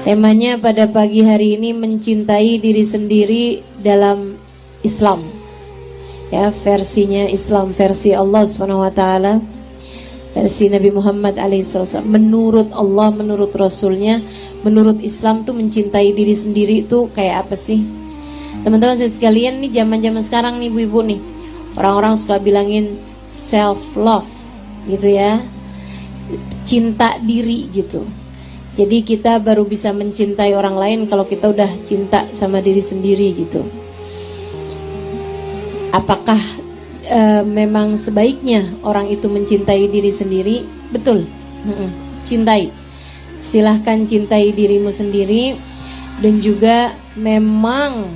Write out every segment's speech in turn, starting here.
Temanya pada pagi hari ini mencintai diri sendiri dalam Islam. Ya, versinya Islam, versi Allah SWT, versi Nabi Muhammad alaihissalam. Menurut Allah, menurut Rasulnya, menurut Islam tuh mencintai diri sendiri itu kayak apa sih? Teman-teman saya sekalian, nih zaman-zaman sekarang nih ibu-ibu nih, orang-orang suka bilangin self love gitu ya, cinta diri gitu. Jadi kita baru bisa mencintai orang lain kalau kita udah cinta sama diri sendiri gitu. Apakah memang sebaiknya orang itu mencintai diri sendiri? Betul, cintai. Silahkan cintai dirimu sendiri. Dan juga memang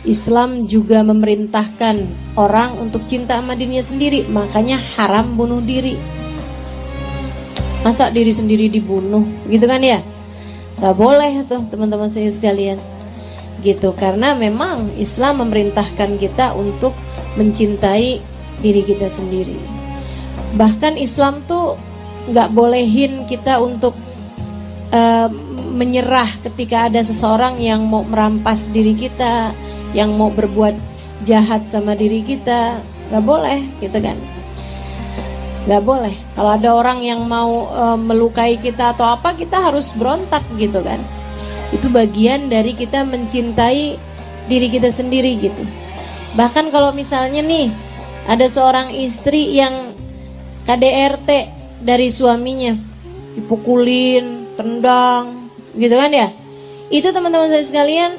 Islam juga memerintahkan orang untuk cinta sama dirinya sendiri. Makanya haram bunuh diri. Masa diri sendiri dibunuh gitu kan ya? Gak boleh tuh teman-teman saya sekalian gitu, karena memang Islam memerintahkan kita untuk mencintai diri kita sendiri. Bahkan Islam tuh gak bolehin kita untuk menyerah ketika ada seseorang yang mau merampas diri kita, yang mau berbuat jahat sama diri kita. Gak boleh gitu kan. Gak boleh. Kalau ada orang yang mau melukai kita atau apa, kita harus berontak gitu kan. Itu bagian dari kita mencintai diri kita sendiri gitu. Bahkan kalau misalnya nih ada seorang istri yang KDRT dari suaminya, dipukulin, tendang gitu kan ya. Itu teman-teman saya sekalian,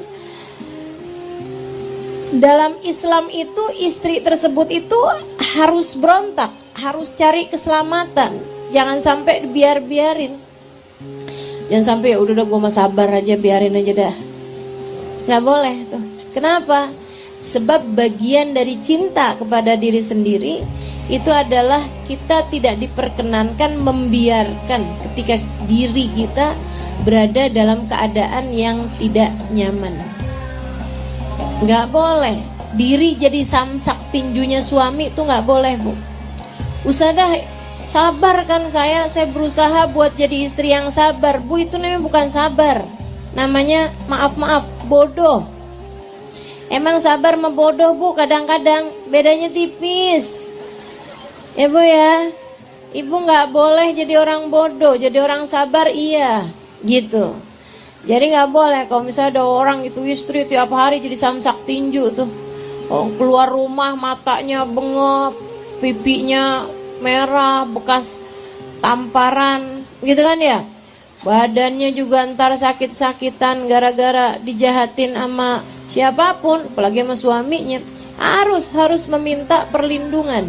dalam Islam itu istri tersebut itu harus berontak, harus cari keselamatan. Jangan sampai biarin. Jangan sampai udah gue mah sabar aja, biarin aja dah. Gak boleh tuh. Kenapa? Sebab bagian dari cinta kepada diri sendiri itu adalah kita tidak diperkenankan membiarkan ketika diri kita berada dalam keadaan yang tidak nyaman. Gak boleh diri jadi samsak tinjunya suami, itu gak boleh, Bu. Ustazah, sabar kan saya berusaha buat jadi istri yang sabar. Bu, itu namanya bukan sabar, namanya maaf bodoh. Emang sabar sama bodoh, Bu, kadang-kadang bedanya tipis ya, Bu ya. Ibu gak boleh jadi orang bodoh, jadi orang sabar iya gitu. Jadi gak boleh kalau misalnya ada orang itu istri tiap hari jadi samsak tinju tuh. Oh, keluar rumah matanya bengap, pipinya merah, bekas tamparan gitu kan ya. Badannya juga ntar sakit-sakitan gara-gara dijahatin sama siapapun, apalagi sama suaminya. Harus meminta perlindungan.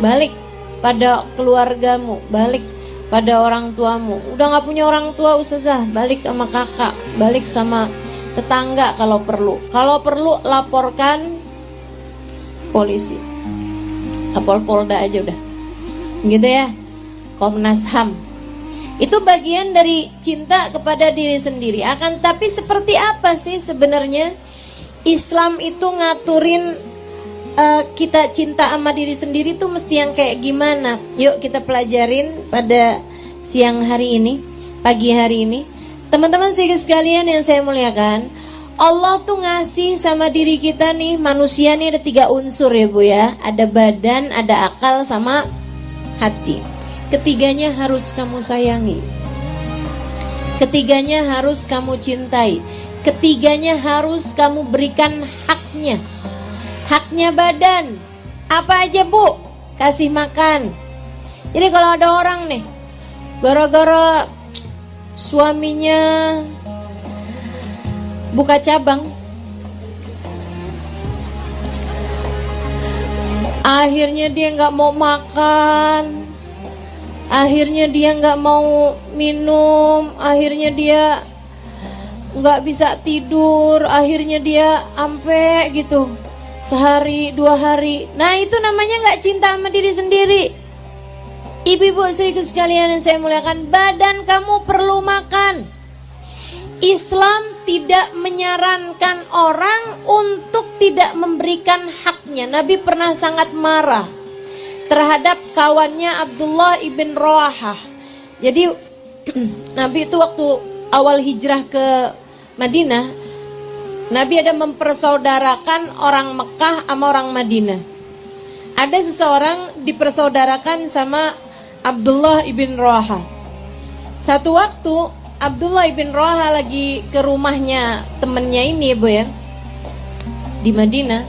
Balik pada keluargamu, balik pada orang tuamu. Udah gak punya orang tua ustazah, balik sama kakak, balik sama tetangga kalau perlu. Kalau perlu laporkan polisi, lapor Polda aja udah gitu ya, Komnas HAM. Itu bagian dari cinta kepada diri sendiri. Akan tapi seperti apa sih sebenarnya Islam itu ngaturin kita cinta sama diri sendiri tuh mesti yang kayak gimana? Yuk kita pelajarin pada siang hari ini, pagi hari ini. Teman-teman sekalian yang saya muliakan, Allah tuh ngasih sama diri kita nih, manusia nih ada 3 unsur ya, Bu ya. Ada badan, ada akal, sama hati. Ketiganya harus kamu sayangi. Ketiganya harus kamu cintai. Ketiganya harus kamu berikan haknya. Haknya badan apa aja, Bu? Kasih makan. Jadi kalau ada orang nih gara-gara suaminya buka cabang, akhirnya dia gak mau makan, akhirnya dia gak mau minum, akhirnya dia gak bisa tidur, akhirnya dia ampe gitu sehari 2 hari. Nah itu namanya gak cinta sama diri sendiri. Ibu-ibu istriku sekalian yang saya muliakan, badan kamu perlu makan. Islam tidak menyarankan orang untuk tidak memberikan haknya. Nabi pernah sangat marah terhadap kawannya Abdullah ibn Rawahah. Jadi Nabi itu waktu awal hijrah ke Madinah, Nabi ada mempersaudarakan orang Mekah sama orang Madinah. Ada seseorang dipersaudarakan sama Abdullah ibn Rawaha. Satu waktu Abdullah ibn Rawaha lagi ke rumahnya temennya ini, Bu ya, di Madinah.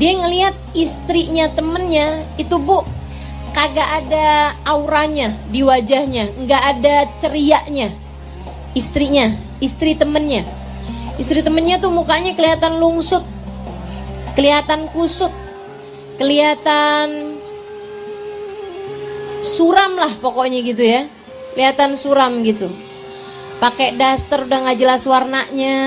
Dia ngelihat istrinya temennya itu, Bu, kagak ada auranya di wajahnya, nggak ada cerianya. Istri temennya tuh mukanya kelihatan lungsut, kelihatan kusut, kelihatan suram lah pokoknya gitu ya, kelihatan suram gitu. Pakai daster udah nggak jelas warnanya,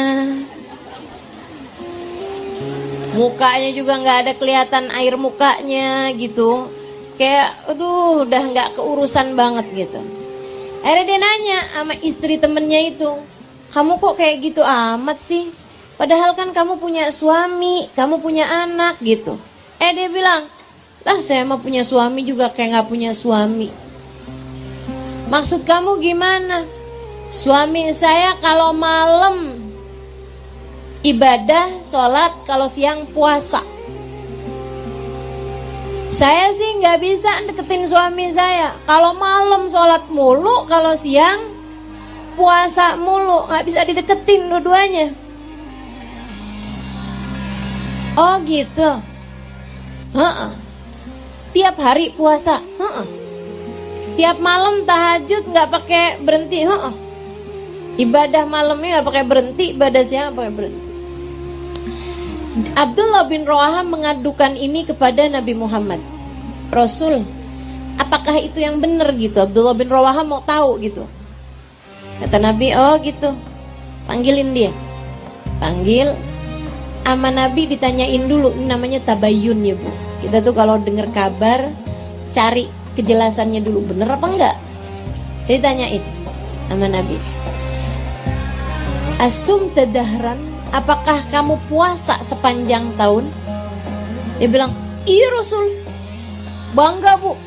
mukanya juga nggak ada kelihatan air mukanya gitu, kayak aduh udah nggak keurusan banget gitu. Akhirnya dia nanya sama istri temennya itu, kamu kok kayak gitu amat sih? Padahal kan kamu punya suami, kamu punya anak gitu. Dia bilang, lah saya mah punya suami juga kayak nggak punya suami. Maksud kamu gimana? Suami saya kalau malam ibadah, sholat, kalau siang puasa. Saya sih nggak bisa deketin suami saya. Kalau malam sholat mulu, kalau siang puasa mulu, nggak bisa dideketin dua-duanya. Oh gitu. Tiap hari puasa. Tiap malam tahajud nggak pakai berhenti. Ibadah malamnya nggak pakai berhenti, ibadah siang nggak pakai berhenti. Abdullah bin Rawaha mengadukan ini kepada Nabi Muhammad. Rasul, apakah itu yang benar gitu? Abdullah bin Rawaha mau tahu gitu. Kata Nabi, oh gitu, panggilin dia. Panggil. Sama Nabi ditanyain dulu, ini namanya tabayun ya Bu. Kita tuh kalau dengar kabar cari kejelasannya dulu, bener apa enggak. Jadi tanyain sama Nabi, asum tadahran, apakah kamu puasa sepanjang tahun? Dia bilang, iya Rasul, bangga Bu,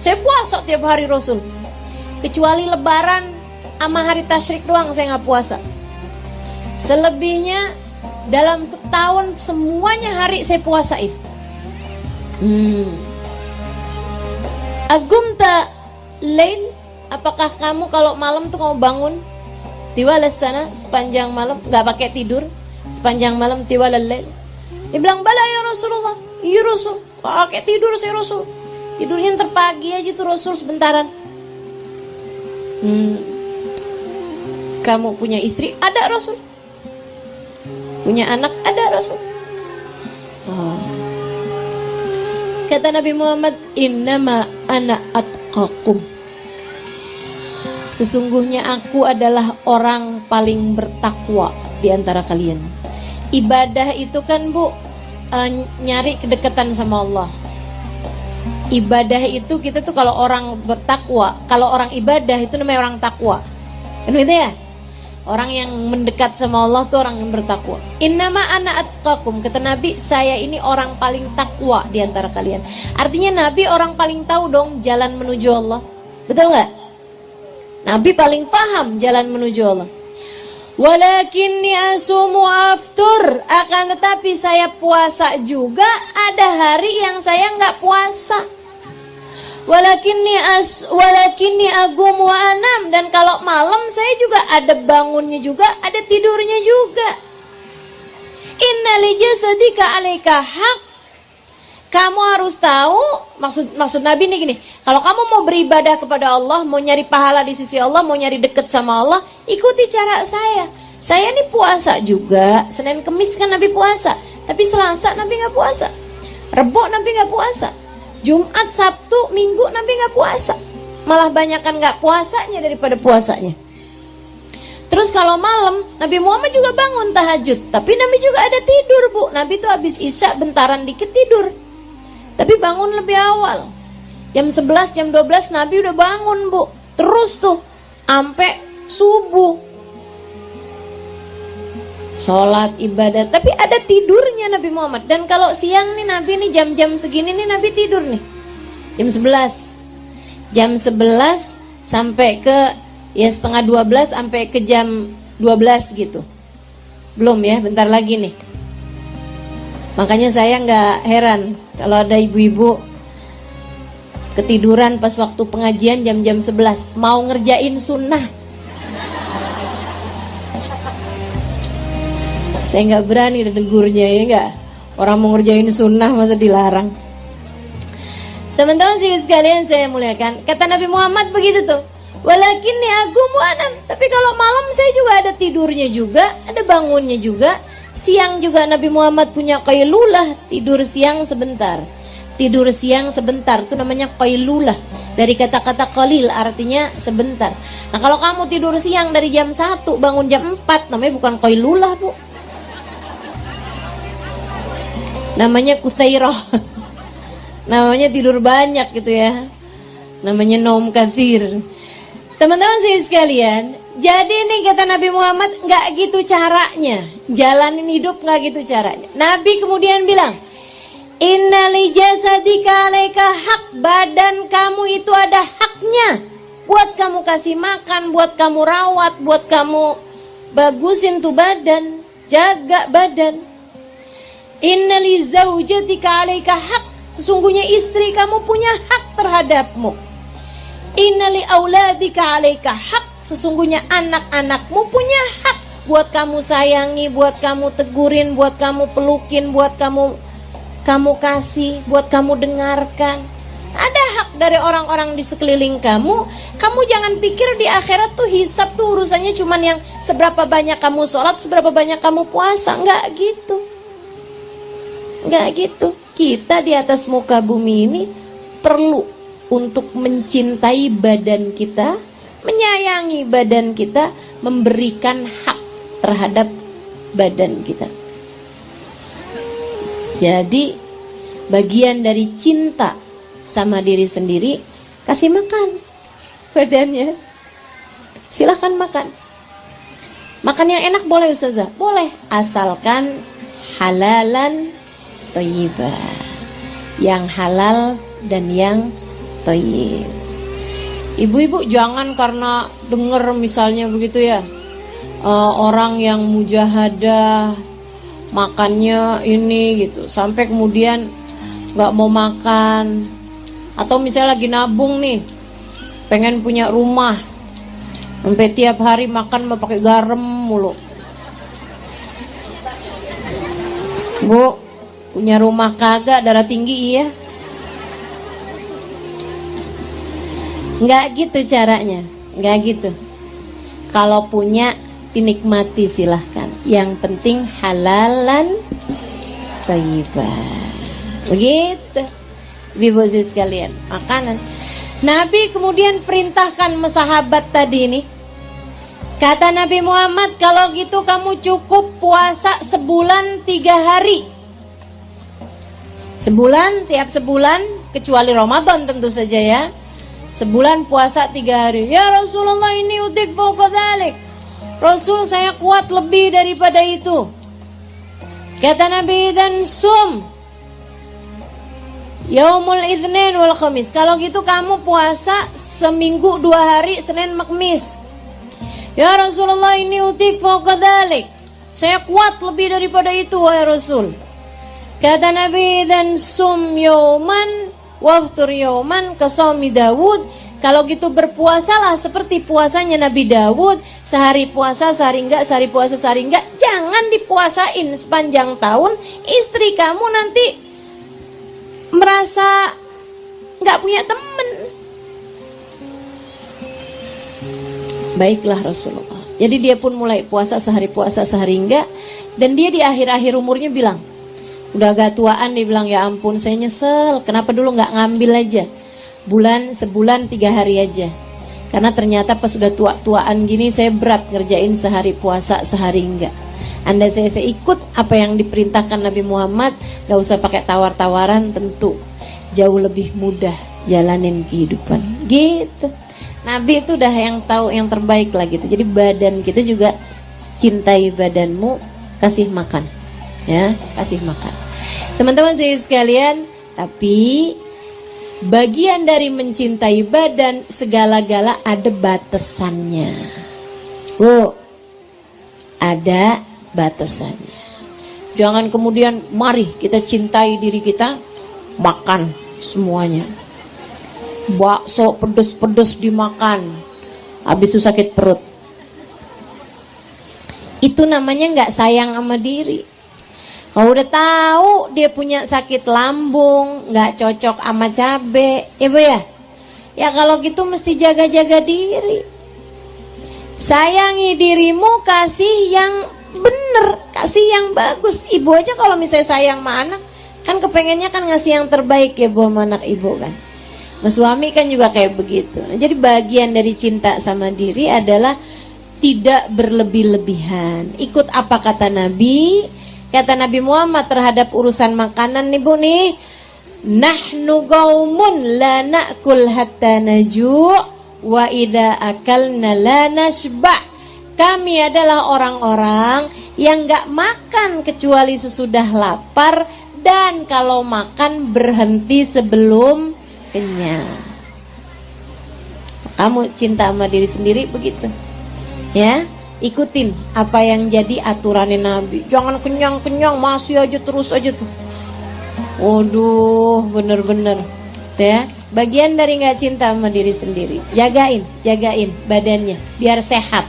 saya puasa tiap hari Rasul, kecuali lebaran sama hari tasyrik doang saya gak puasa. Selebihnya dalam setahun semuanya hari saya puasain. Agumta lain, apakah kamu kalau malam tuh kamu bangun tiwalas sana sepanjang malam, nggak pakai tidur sepanjang malam, tiwalal lail? Dia bilang, bala ya Rasulullah, iya Rasul, pakai tidur saya Rasul, tidurnya ntar pagi aja tuh Rasul sebentaran. Kamu punya istri? Ada Rasul. Punya anak? Ada Rasul. Kata Nabi Muhammad, innama ana atqakum, sesungguhnya aku adalah orang paling bertakwa di antara kalian. Ibadah itu kan Bu, nyari kedekatan sama Allah. Ibadah itu kita tuh kalau orang bertakwa, kalau orang ibadah itu namanya orang takwa. Kan gitu ya? Orang yang mendekat sama Allah tuh orang yang bertakwa. Innama ana atqakum, kata Nabi, saya ini orang paling takwa di antara kalian. Artinya Nabi orang paling tahu dong jalan menuju Allah. Betul nggak? Nabi paling paham jalan menuju Allah. Walakinni asumu aftur, akan tetapi saya puasa juga, ada hari yang saya nggak puasa. Walakinni agum wa anam, dan kalau malam saya juga ada bangunnya juga, ada tidurnya juga. Inna li jasadika alaika haq, kamu harus tahu, maksud Nabi nih gini, kalau kamu mau beribadah kepada Allah, mau nyari pahala di sisi Allah, mau nyari deket sama Allah, ikuti cara saya. Saya nih puasa juga, Senin Kemis kan Nabi puasa, tapi Selasa Nabi nggak puasa, Rebo Nabi nggak puasa, Jumat, Sabtu, Minggu Nabi nggak puasa, malah banyakan nggak puasanya daripada puasanya. Terus kalau malam Nabi Muhammad juga bangun tahajud, tapi Nabi juga ada tidur Bu. Nabi tuh habis Isya bentaran dikit tidur, tapi bangun lebih awal. Jam 11, jam 12 Nabi udah bangun Bu. Terus tuh sampai subuh, sholat, ibadah, tapi ada tidurnya Nabi Muhammad. Dan kalau siang nih Nabi nih jam-jam segini nih Nabi tidur nih jam 11 sampai ke Ya setengah 12 sampai ke jam 12 gitu. Belum ya, bentar lagi nih. Makanya saya nggak heran kalau ada ibu-ibu ketiduran pas waktu pengajian jam-jam 11 mau ngerjain sunnah. Saya nggak berani negurnya, ya nggak. Orang mau ngerjain sunnah masa dilarang. Teman-teman sih sekalian saya muliakan, kata Nabi Muhammad begitu tuh. Walakin ya aku mu'anan, tapi kalau malam saya juga ada tidurnya juga, ada bangunnya juga. Siang juga Nabi Muhammad punya qailulah, tidur siang sebentar. Tidur siang sebentar, itu namanya qailulah. Dari kata-kata qalil artinya sebentar. Nah kalau kamu tidur siang dari jam 1 bangun jam 4, namanya bukan qailulah, Bu. Namanya kusairah. Namanya tidur banyak gitu ya. Namanya naum katsir. Teman-teman sih sekalian, jadi nih kata Nabi Muhammad, nggak gitu caranya. Jalanin hidup nggak gitu caranya. Nabi kemudian bilang, Inna li jasadika alaika hak, badan kamu itu ada haknya. Buat kamu kasih makan, buat kamu rawat, buat kamu bagusin tuh badan, jaga badan. Inna li zaujatika alaika hak, sesungguhnya istri kamu punya hak terhadapmu. Innali auladika alaika hak, sesungguhnya anak-anakmu punya hak buat kamu sayangi, buat kamu tegurin, buat kamu pelukin, buat kamu kasih, buat kamu dengarkan. Ada hak dari orang-orang di sekeliling kamu. Kamu jangan pikir di akhirat tuh hisab tuh urusannya cuman yang seberapa banyak kamu sholat, seberapa banyak kamu puasa. Enggak gitu. Enggak gitu. Kita di atas muka bumi ini perlu untuk mencintai badan kita, menyayangi badan kita, memberikan hak terhadap badan kita. Jadi bagian dari cinta sama diri sendiri, kasih makan badannya. Silahkan makan. Makan yang enak boleh Ustazah? Boleh, asalkan halalan thayyibah. Yang halal dan yang thayyib. Ibu-ibu jangan karena dengar misalnya begitu ya, orang yang mujahadah makannya ini gitu, sampai kemudian nggak mau makan. Atau misalnya lagi nabung nih, pengen punya rumah, sampai tiap hari makan mau pakai garam mulu. Bu, punya rumah kagak, darah tinggi iya? Nggak gitu caranya, nggak gitu. Kalau punya dinikmati silahkan. Yang penting halalan thayyibah. Begitu, ibu sekalian, makanan. Nabi kemudian perintahkan sahabat tadi ini. Kata Nabi Muhammad, kalau gitu kamu cukup puasa sebulan 3 hari. Sebulan, tiap sebulan, kecuali Ramadan tentu saja ya. Sebulan puasa 3 hari. Ya Rasulullah, ini utik fauqa dzalik. Rasul, saya kuat lebih daripada itu. Kata Nabi, dan sum yaumul itsnin wal khamis. Kalau gitu kamu puasa seminggu 2 hari, Senin Kamis. Ya Rasulullah, ini utik fauqa dzalik. Saya kuat lebih daripada itu wahai Rasul. Kata Nabi, dan sum yauman waftur yauman kasaumi Dawud. Kalau gitu berpuasalah seperti puasanya Nabi Dawud. Sehari puasa, sehari enggak, sehari puasa, sehari enggak. Jangan dipuasain sepanjang tahun. Istri kamu nanti merasa enggak punya teman. Baiklah Rasulullah. Jadi dia pun mulai puasa, sehari enggak. Dan dia di akhir-akhir umurnya bilang, udah agak tuaan, dia bilang, ya ampun saya nyesel, kenapa dulu gak ngambil aja sebulan 3 hari aja. Karena ternyata pas sudah tua-tuaan gini saya berat ngerjain sehari puasa, sehari enggak. Andai saya ikut apa yang diperintahkan Nabi Muhammad, gak usah pakai tawar-tawaran, tentu jauh lebih mudah jalanin kehidupan. Gitu. Nabi itu udah yang tahu yang terbaik lah gitu. Jadi badan kita juga, cintai badanmu, kasih makan. Ya, kasih makan. Teman-teman sekalian, tapi Bagian dari mencintai badan, segala-gala ada batasannya. Bu, ada batasannya. Jangan kemudian mari kita cintai diri kita, makan semuanya. Bakso pedes-pedes dimakan, habis itu sakit perut. Itu namanya nggak sayang sama diri. Kalau udah tahu dia punya sakit lambung, nggak cocok sama cabe, ya Bu ya? Ya kalau gitu mesti jaga-jaga diri. Sayangi dirimu, kasih yang bener, kasih yang bagus. Ibu aja kalau misalnya sayang sama anak, kan kepengennya kan ngasih yang terbaik ya Bu sama anak ibu kan. Mas suami kan juga kayak begitu. Jadi bagian dari cinta sama diri adalah tidak berlebih-lebihan. Ikut apa kata Nabi? Kata Nabi Muhammad terhadap urusan makanan nih Bu nih, nahnu qaumun la na'kul hatta naju' wa idza akalna la nashba. Kami adalah orang-orang yang gak makan kecuali sesudah lapar, dan kalau makan berhenti sebelum kenyang. Kamu cinta sama diri sendiri begitu ya? Ikutin apa yang jadi aturannya Nabi. Jangan kenyang-kenyang masih aja terus aja tuh. Waduh, bener-bener ya. Bagian dari gak cinta sama diri sendiri. Jagain badannya biar sehat.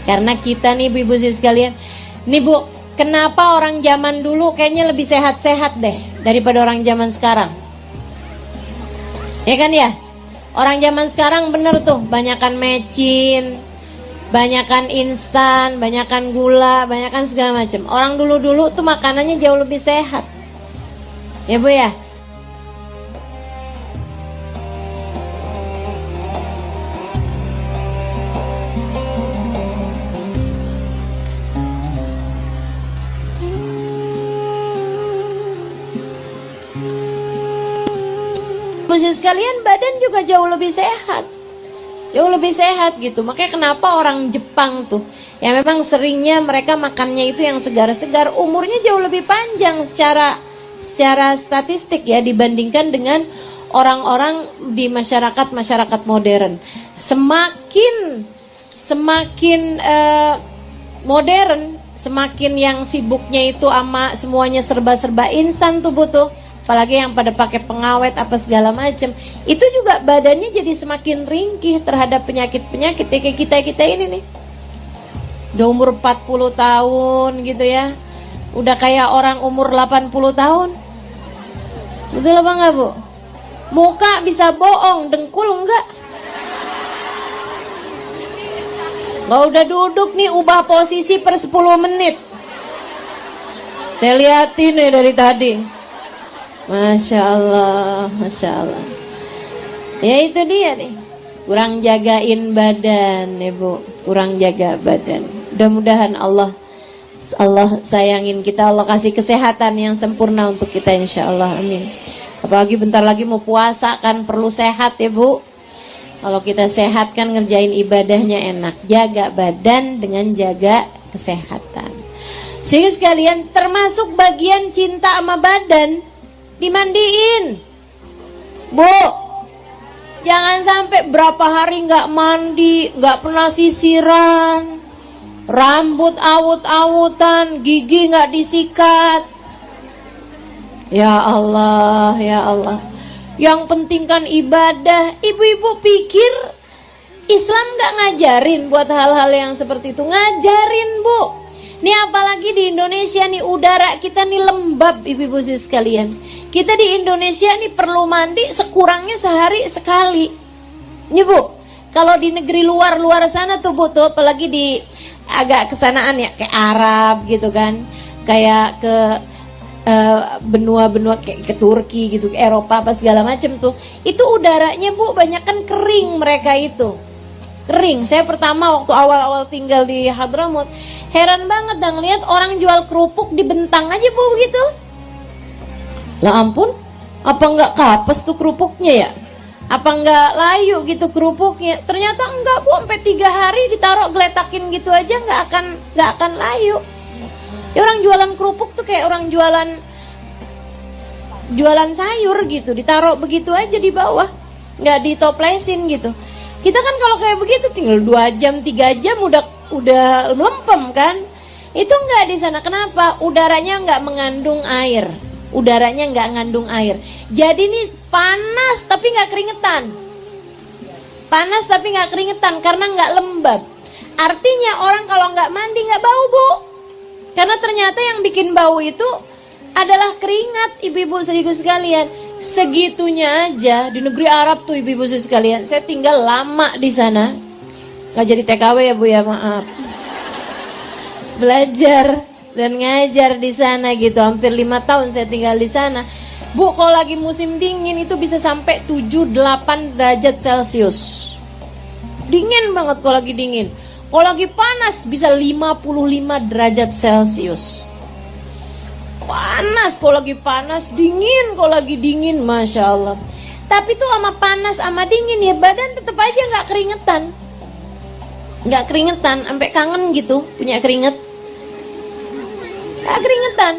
Karena kita nih ibu-ibu sekalian, nih Bu, kenapa orang zaman dulu kayaknya lebih sehat-sehat deh daripada orang zaman sekarang? Ya kan ya? Orang zaman sekarang bener tuh, banyakan mecin, banyakan instan, banyakan gula, banyakan segala macam. Orang dulu-dulu tuh makanannya jauh lebih sehat. Ya Bu ya? Khusus sekalian, badan juga jauh lebih sehat. Jauh lebih sehat gitu. Makanya kenapa orang Jepang tuh, ya memang seringnya mereka makannya itu yang segar-segar, umurnya jauh lebih panjang secara statistik ya, dibandingkan dengan orang-orang di masyarakat modern. Semakin modern, semakin yang sibuknya itu ama semuanya serba-serba instan tuh butuh. Apalagi yang pada pakai pengawet apa segala macam, itu juga badannya jadi semakin ringkih terhadap penyakit-penyakit kayak kita ini nih. Udah umur 40 tahun gitu ya, udah kayak orang umur 80 tahun. Betul apa enggak Bu? Muka bisa bohong, dengkul enggak? Kalau udah duduk nih ubah posisi per 10 menit. Saya liatin nih dari tadi. Masya Allah, Masya Allah. Ya itu dia nih, kurang jagain badan ya Bu, kurang jaga badan. Mudah-mudahan Allah sayangin kita, Allah kasih kesehatan yang sempurna untuk kita insya Allah, amin. Apalagi bentar lagi mau puasa kan, perlu sehat ya Bu. Kalau kita sehat kan ngerjain ibadahnya enak. Jaga badan dengan jaga kesehatan. Sehingga sekalian termasuk bagian cinta sama badan, dimandiin Bu. Jangan sampai berapa hari gak mandi, gak pernah sisiran, rambut awut-awutan, gigi gak disikat. Ya Allah, ya Allah. Yang penting kan ibadah. Ibu-ibu pikir Islam gak ngajarin buat hal-hal yang seperti itu? Ngajarin Bu. Nih apalagi di Indonesia nih, udara kita nih lembab ibu-ibu sekalian. Kita di Indonesia nih perlu mandi sekurangnya sehari sekali. Nih Bu, kalau di negeri luar sana tuh Bu tuh, apalagi di agak kesanaan ya, kayak Arab gitu kan, kayak ke benua-benua kayak ke Turki gitu, ke Eropa apa segala macem tuh, itu udaranya Bu banyak kan kering, mereka itu kering. Saya pertama waktu awal-awal tinggal di Hadramut, heran banget dan ngeliat orang jual kerupuk di bentang aja Bu begitu. Lah ampun, apa enggak kapes tuh kerupuknya ya? Apa enggak layu gitu kerupuknya? Ternyata enggak Bu, sampai 3 hari ditaruh geletakin gitu aja enggak akan layu. Ya, orang jualan kerupuk tuh kayak orang jualan jualan sayur gitu, ditaruh begitu aja di bawah, nggak ditoplesin gitu. Kita kan kalau kayak begitu tinggal 2 jam 3 jam udah melempem kan. Itu nggak di sana. Kenapa? Udaranya nggak mengandung air. Udaranya nggak ngandung air. Jadi ini panas tapi nggak keringetan. Panas tapi nggak keringetan karena nggak lembab. Artinya orang kalau nggak mandi nggak bau, Bu. Karena ternyata yang bikin bau itu adalah keringat, ibu-ibu saudariku sekalian. Segitunya aja di negeri Arab tuh, ibu-ibu saudariku sekalian. Saya tinggal lama di sana. Nggak jadi TKW ya, Bu ya, maaf. Belajar dan ngajar di sana gitu. Hampir 5 tahun saya tinggal di sana. Bu, kalau lagi musim dingin itu bisa sampai 7-8 derajat Celcius. Dingin banget kalau lagi dingin. Kalau lagi panas bisa 55 derajat Celcius. Panas kalau lagi panas, dingin kalau lagi dingin, Masya Allah. Tapi tuh sama panas sama dingin ya badan tetap aja nggak keringetan. Nggak keringetan, sampai kangen gitu punya keringet. Nggak keringetan.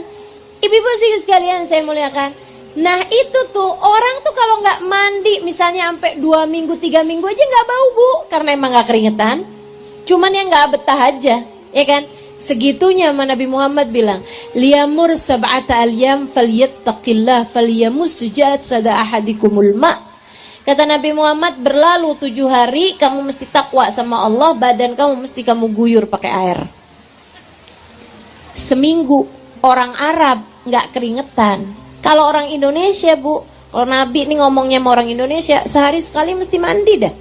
Ibu-ibu sih sekalian saya muliakan. Nah itu tuh orang tuh kalau nggak mandi misalnya sampai 2 minggu 3 minggu aja nggak bau, Bu, karena emang nggak keringetan. Cuman yang nggak betah aja, ya kan? Segitunya Nabi Muhammad bilang, liyamur sab'ata alyam falyattaqillah falyamus sujat sada ahadikumul ma. Kata Nabi Muhammad, berlalu 7 hari kamu mesti takwa sama Allah, badan kamu mesti kamu guyur pakai air. Seminggu orang Arab nggak keringetan. Kalau orang Indonesia, Bu, kalau Nabi ini ngomongnya sama orang Indonesia, sehari sekali mesti mandi dah.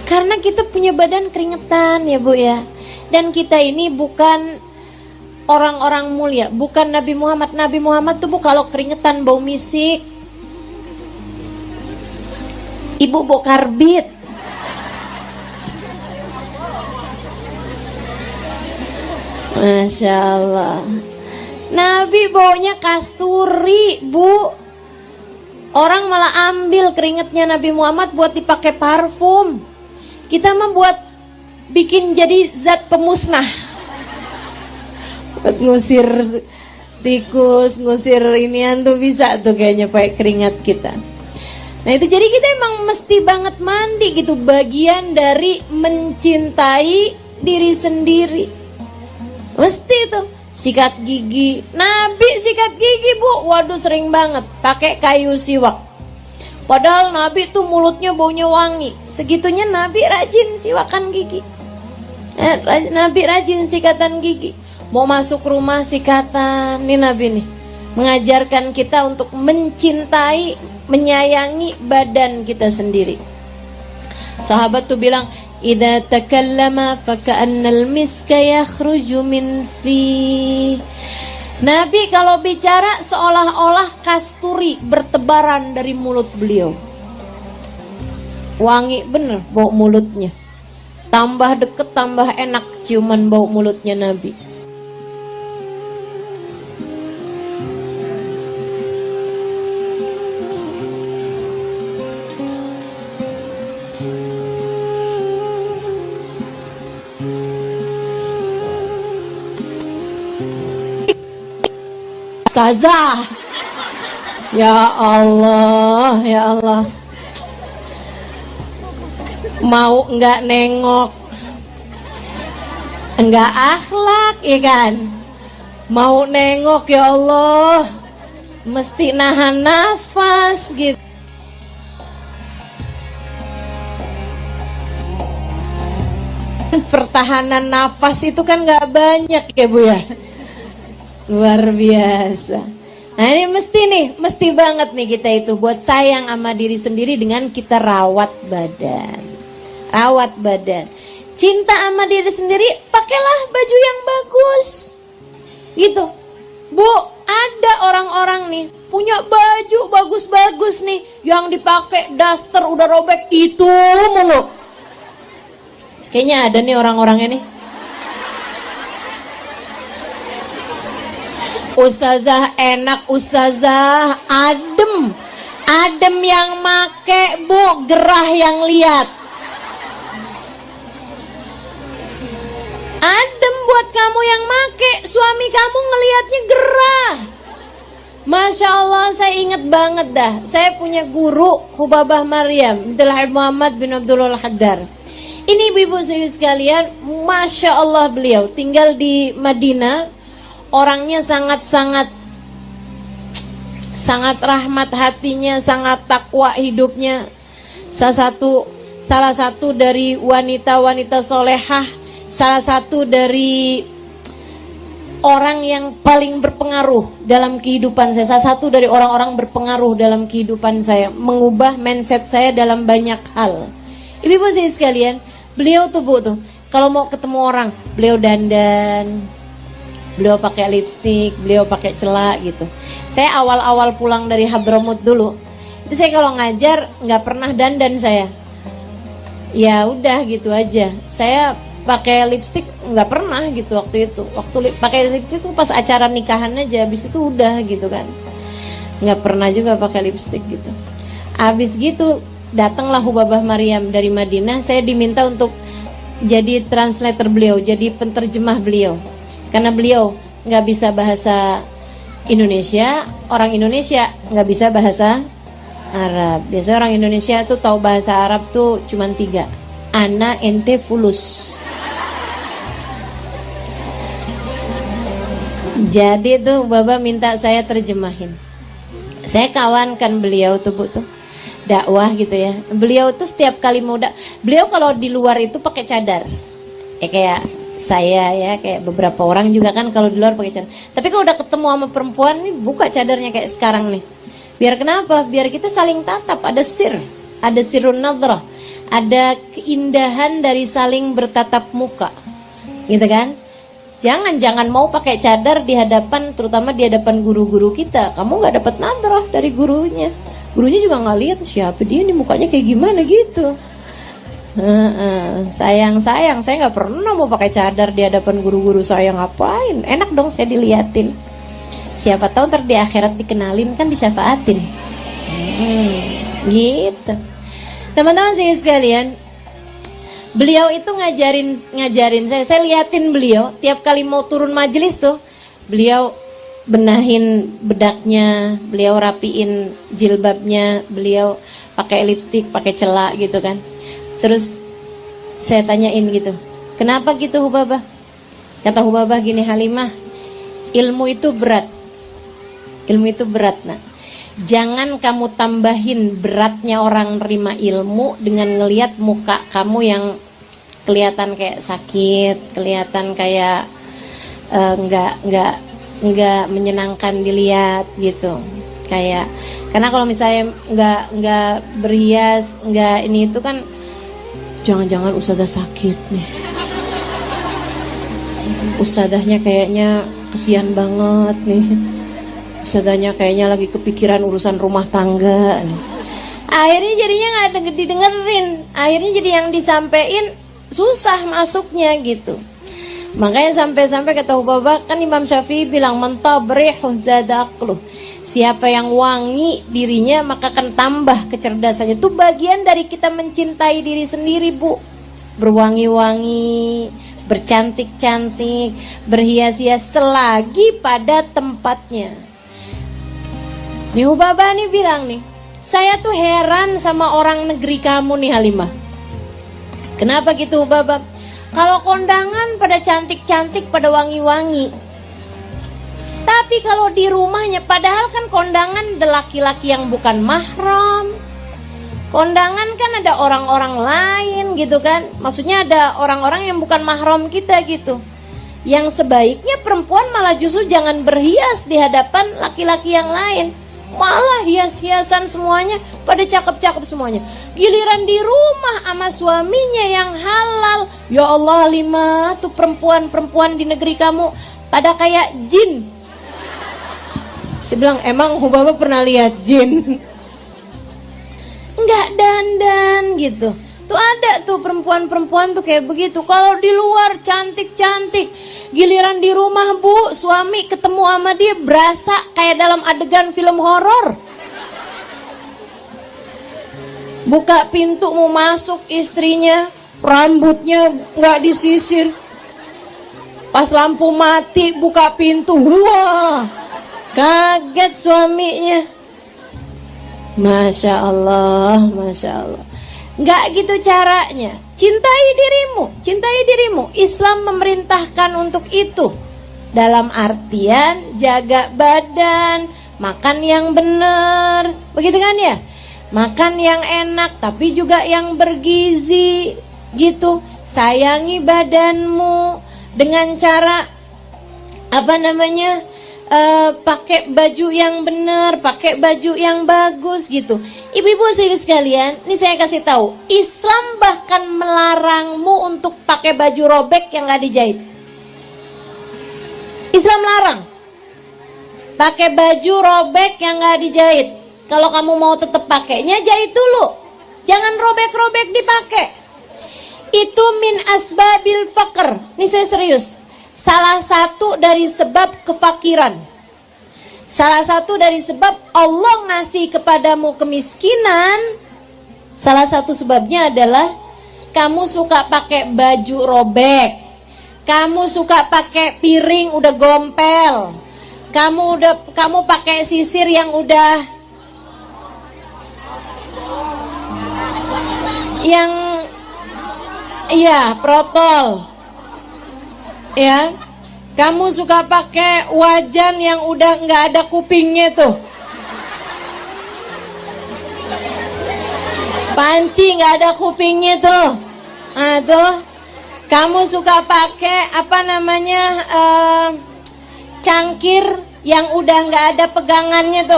Karena kita punya badan keringetan ya, Bu ya. Dan kita ini bukan orang-orang mulia, bukan Nabi Muhammad. Nabi Muhammad tuh, Bu, kalau keringetan bau misik. Ibu bau karbit. Masya Allah. Nabi baunya kasturi, Bu. Orang malah ambil keringetnya Nabi Muhammad buat dipakai parfum. Kita mah buat bikin jadi zat pemusnah, buat ngusir tikus, ngusir inian tuh bisa tuh kayaknya pakai keringat kita. Nah itu jadi kita emang mesti banget mandi gitu, bagian dari mencintai diri sendiri. Mesti tuh sikat gigi. Nabi sikat gigi, Bu, waduh sering banget pakai kayu siwak. Padahal Nabi tuh mulutnya baunya wangi. Segitunya Nabi rajin siwakan gigi. Nabi rajin sikatan gigi. Mau masuk rumah sikatan. Nih Nabi nih mengajarkan kita untuk mencintai, menyayangi badan kita sendiri. Sahabat tuh bilang, idza takallama faka'annal miska yakhruju min fi. Nabi kalau bicara seolah-olah kasturi bertebaran dari mulut beliau. Wangi bener bau mulutnya. Tambah deket tambah enak ciuman bau mulutnya Nabi. Ustazah, ya Allah, ya Allah, mau nggak nengok, nggak akhlak, ya kan? Mau nengok ya Allah, mesti nahan nafas gitu. Pertahanan nafas itu kan nggak banyak ya, Bu ya. Luar biasa. Nah ini mesti banget nih kita itu buat sayang sama diri sendiri dengan kita rawat badan. Rawat badan. Cinta sama diri sendiri, pakailah baju yang bagus. Gitu. Bu, ada orang-orang nih punya baju bagus-bagus nih, yang dipakai daster udah robek itu mulu. Kayaknya ada nih orang-orangnya nih. Ustazah enak, ustazah adem. Adem yang make, Bu, gerah yang lihat. Adem buat kamu yang make, suami kamu ngelihatnya gerah. Masya Allah, saya ingat banget dah. Saya punya guru Hubabah Maryam bintul Habib Muhammad bin Abdullah Al-Haddar. Ini ibu-ibu sekalian, Masya Allah, beliau tinggal di Madinah. Orangnya sangat rahmat hatinya, sangat takwa hidupnya. Salah satu dari wanita-wanita solehah, salah satu dari orang yang paling berpengaruh dalam kehidupan saya. Salah satu dari orang-orang berpengaruh dalam kehidupan saya, mengubah mindset saya dalam banyak hal. Ibu-ibu sekalian, beliau tuh Bu tuh, kalau mau ketemu orang, beliau dandan, beliau pakai lipstik, beliau pakai celak gitu. Saya awal-awal pulang dari Hadramut dulu, itu saya kalau ngajar nggak pernah dandan saya. Ya udah gitu aja. Saya pakai lipstik nggak pernah gitu waktu itu. Waktu pakai lipstik itu pas acara nikahan aja, habis itu udah gitu kan. Nggak pernah juga pakai lipstik gitu. Habis gitu datanglah Hubabah Maryam dari Madinah. Saya diminta untuk jadi translator beliau, jadi penterjemah beliau. Karena beliau nggak bisa bahasa Indonesia, orang Indonesia nggak bisa bahasa Arab. Biasanya orang Indonesia tuh tahu bahasa Arab tuh cuman 3. Ana, ente, fulus. Jadi tuh Baba minta saya terjemahin. Saya kawankan beliau tuh Bu tuh, dakwah gitu ya. Beliau tuh setiap kali mau beliau kalau di luar itu pakai cadar. Kayak saya ya, kayak beberapa orang juga kan kalau di luar pakai cadar. Tapi kalau udah ketemu sama perempuan nih, buka cadarnya kayak sekarang nih. Biar kenapa? Biar kita saling tatap, ada sirrun nadrah, ada keindahan dari saling bertatap muka. Gitu kan? Jangan mau pakai cadar di hadapan, terutama di hadapan guru-guru kita. Kamu nggak dapat nadrah dari gurunya. Gurunya juga nggak lihat siapa dia nih, mukanya kayak gimana gitu. Sayang, saya nggak pernah mau pakai cadar di hadapan guru-guru saya. Ngapain? Enak dong saya diliatin. Siapa tahu ntar di akhirat dikenalin kan, disyafaatin. Gitu. Teman-teman sih sekalian, beliau itu ngajarin saya liatin beliau tiap kali mau turun majelis tuh, beliau benahin bedaknya, beliau rapiin jilbabnya, beliau pakai lipstik, pakai celak gitu kan. Terus saya tanyain gitu, kenapa gitu Hubabah? Kata Hubabah gini, Halimah, ilmu itu berat. Ilmu itu berat, nak. Jangan kamu tambahin beratnya orang nerima ilmu dengan ngelihat muka kamu yang kelihatan kayak sakit, kelihatan kayak nggak menyenangkan dilihat gitu. Kayak karena kalau misalnya nggak berhias, nggak ini itu kan, jangan-jangan ustadzah sakit nih. Ustadzahnya kayaknya kesian banget nih. Ustadzahnya kayaknya lagi kepikiran urusan rumah tangga nih. Akhirnya jadinya nggak didengerin. Akhirnya jadi yang disampaikan susah masuknya gitu. Makanya sampai-sampai kata Hubabah, kan Imam Syafi'i bilang mentabrihu zada aqluh. Siapa yang wangi dirinya maka akan tambah kecerdasannya. Itu bagian dari kita mencintai diri sendiri, Bu. Berwangi-wangi, bercantik-cantik, berhias-hias selagi pada tempatnya. Nih Hubabah nih bilang nih, saya tuh heran sama orang negeri kamu nih Halimah. Kenapa gitu Hubabah? Kalau kondangan pada cantik-cantik, pada wangi-wangi. Tapi kalau di rumahnya, padahal kan kondangan ada laki-laki yang bukan mahram. Kondangan kan ada orang-orang lain gitu kan. Maksudnya ada orang-orang yang bukan mahram kita gitu. Yang sebaiknya perempuan malah justru jangan berhias di hadapan laki-laki yang lain. Malah hias-hiasan semuanya, pada cakep-cakep semuanya. Giliran di rumah sama suaminya yang halal, ya Allah, Halimah, tuh perempuan-perempuan di negeri kamu pada kayak jin. Saya bilang, emang Hubabah pernah lihat jin? Enggak dandan gitu. Tuh ada tuh perempuan-perempuan tuh kayak begitu. Kalau di luar cantik-cantik, giliran di rumah Bu, suami ketemu sama dia berasa kayak dalam adegan film horor. Buka pintu mau masuk istrinya, rambutnya nggak disisir. Pas lampu mati buka pintu, wah, Kaget suaminya. Masya Allah, Masya Allah. Nggak gitu caranya. Cintai dirimu, cintai dirimu. Islam memerintahkan untuk itu. Dalam artian jaga badan, makan yang benar, begitu kan ya? Makan yang enak, tapi juga yang bergizi, gitu. Sayangi badanmu dengan cara pakai baju yang benar, pakai baju yang bagus gitu. Ibu-ibu sekalian, ini saya kasih tahu, Islam bahkan melarangmu untuk pakai baju robek yang gak dijahit. Islam larang pakai baju robek yang gak dijahit. Kalau kamu mau tetap pakainya, jahit dulu, jangan robek-robek dipakai. Itu min asbabil faqr. Ini saya serius. Salah satu dari sebab kefakiran. Salah satu dari sebab Allah ngasih kepadamu kemiskinan. Salah satu sebabnya adalah kamu suka pakai baju robek. Kamu suka pakai piring udah gompel. Kamu pakai sisir yang protol. Ya, kamu suka pakai wajan yang udah nggak ada kupingnya tuh, panci nggak ada kupingnya tuh, tuh. Kamu suka pakai cangkir yang udah nggak ada pegangannya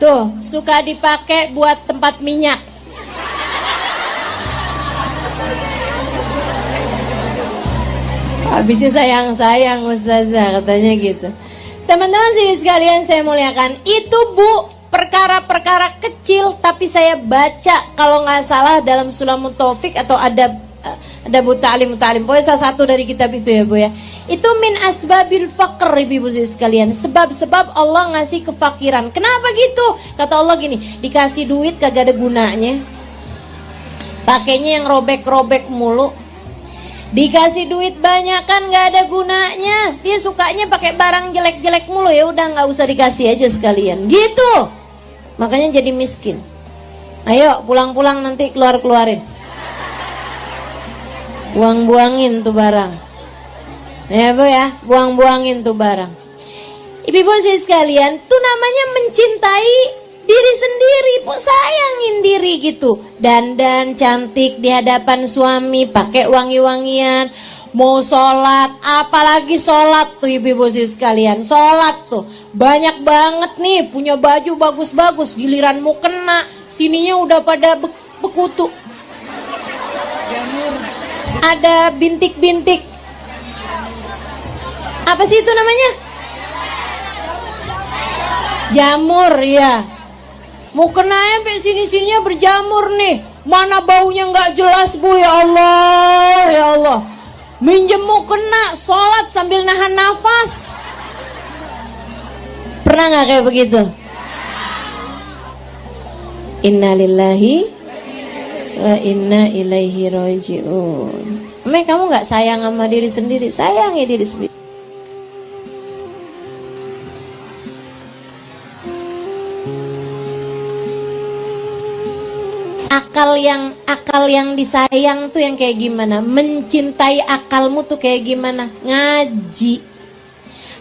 tuh suka dipakai buat tempat minyak. Habisnya sayang-sayang Ustazah, katanya gitu. Teman-teman sekalian saya muliakan, itu Bu perkara-perkara kecil, tapi saya baca kalau nggak salah dalam Sulamut Taufik atau ada ta'lim, pokoknya salah satu dari kitab itu ya Bu ya. Itu min asbabil faqr, ibu sekalian, sebab-sebab Allah ngasih kefakiran. Kenapa gitu? Kata Allah gini, dikasih duit kagak ada gunanya, pakainya yang robek-robek mulu. Dikasih duit banyak kan nggak ada gunanya. Dia sukanya pakai barang jelek-jelek mulu, ya udah nggak usah dikasih aja sekalian. Gitu. Makanya jadi miskin. Ayo pulang-pulang nanti keluarin. Buang-buangin tuh barang. Ya Bu ya, buang-buangin tuh barang. Ibu-ibu sekalian, tuh namanya mencintai diri sendiri, Bu, sayangin diri gitu. Dandan cantik di hadapan suami, pakai wangi-wangian, mau sholat, apalagi sholat tuh ibu-ibu sekalian, sholat tuh banyak banget nih, punya baju bagus-bagus, giliran mau kena, sininya udah pada bekutu, ada bintik-bintik. Apa sih itu namanya? Jamur ya. Mau kena sampai sini-sininya berjamur nih. Mana baunya nggak jelas Bu, ya Allah, ya Allah. Minjem mau kena, sholat sambil nahan nafas. Pernah nggak kayak begitu? Innalillahi wa inna ilaihi rajiun. Kamu nggak sayang sama diri sendiri? Sayangi diri sendiri. Akal yang disayang tuh yang kayak gimana? Mencintai akalmu tuh kayak gimana? Ngaji,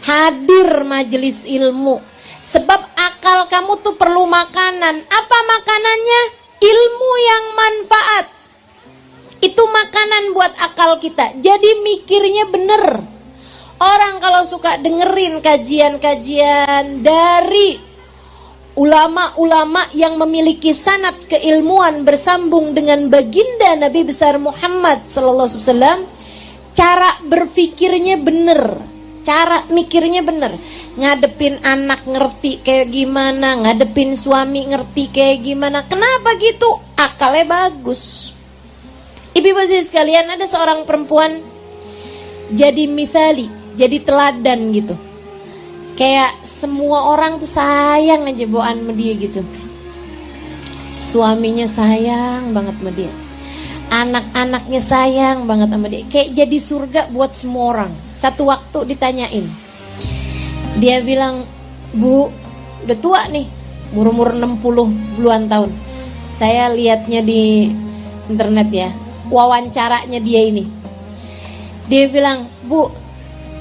hadir majelis ilmu. Sebab akal kamu tuh perlu makanan. Apa makanannya? Ilmu yang manfaat. Itu makanan buat akal kita. Jadi mikirnya bener. Orang kalau suka dengerin kajian-kajian dari ulama-ulama yang memiliki sanad keilmuan bersambung dengan baginda Nabi besar Muhammad sallallahu alaihi wasallam, cara berpikirnya bener, cara mikirnya bener, ngadepin anak ngerti kayak gimana, ngadepin suami ngerti kayak gimana. Kenapa gitu? Akalnya bagus. Ibu-ibu sekalian, ada seorang perempuan jadi mithali, jadi teladan gitu. Kayak semua orang tuh sayang aja bawaan sama dia gitu. Suaminya sayang banget sama dia, anak-anaknya sayang banget sama dia. Kayak jadi surga buat semua orang. Satu waktu ditanyain, dia bilang, Bu, udah tua nih, umur 60-an tahun. Saya lihatnya di internet ya, wawancaranya dia ini. Dia bilang, Bu,